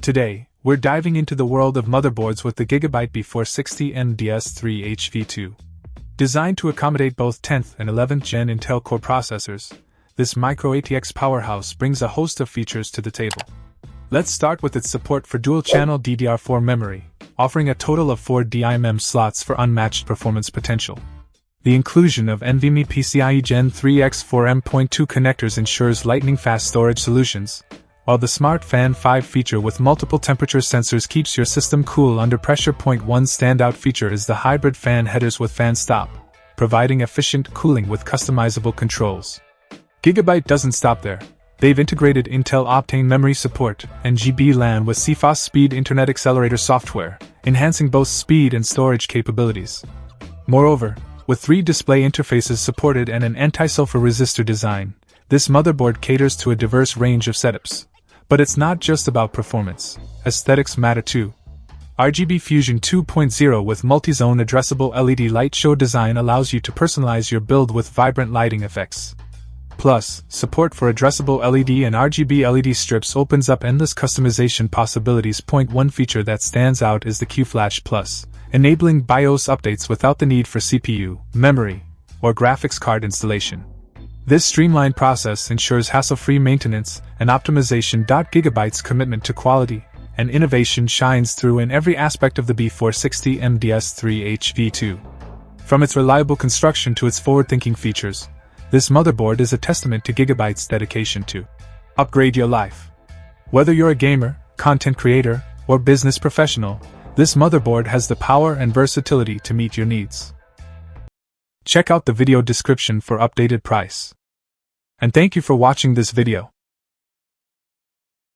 Today, we're diving into the world of motherboards with the GIGABYTE B460M DS3H V2. Designed to accommodate both 10th and 11th Gen Intel Core processors, this micro ATX powerhouse brings a host of features to the table. Let's start with its support for dual-channel DDR4 memory, offering a total of 4 DIMM slots for unmatched performance potential. The inclusion of NVMe PCIe Gen 3 X4M.2 connectors ensures lightning-fast storage solutions, while the Smart Fan 5 feature with multiple temperature sensors keeps your system cool under pressure. One standout feature is the hybrid fan headers with fan stop, providing efficient cooling with customizable controls. GIGABYTE doesn't stop there. They've integrated Intel Optane memory support and GB LAN with CFOS Speed Internet Accelerator software, enhancing both speed and storage capabilities. Moreover, with 3 display interfaces supported and an anti-sulfur resistor design, this motherboard caters to a diverse range of setups. But it's not just about performance. Aesthetics matter too. RGB Fusion 2.0 with multi-zone addressable LED light show design allows you to personalize your build with vibrant lighting effects. Plus, support for addressable LED and RGB LED strips opens up endless customization possibilities. One feature that stands out is the QFlash Plus, enabling BIOS updates without the need for CPU, memory, or graphics card installation. This streamlined process ensures hassle-free maintenance and optimization. GIGABYTE's commitment to quality and innovation shines through in every aspect of the B460M DS3H V2. From its reliable construction to its forward-thinking features, this motherboard is a testament to GIGABYTE's dedication to upgrade your life. Whether you're a gamer, content creator, or business professional, this motherboard has the power and versatility to meet your needs. Check out the video description for updated price. And thank you for watching this video.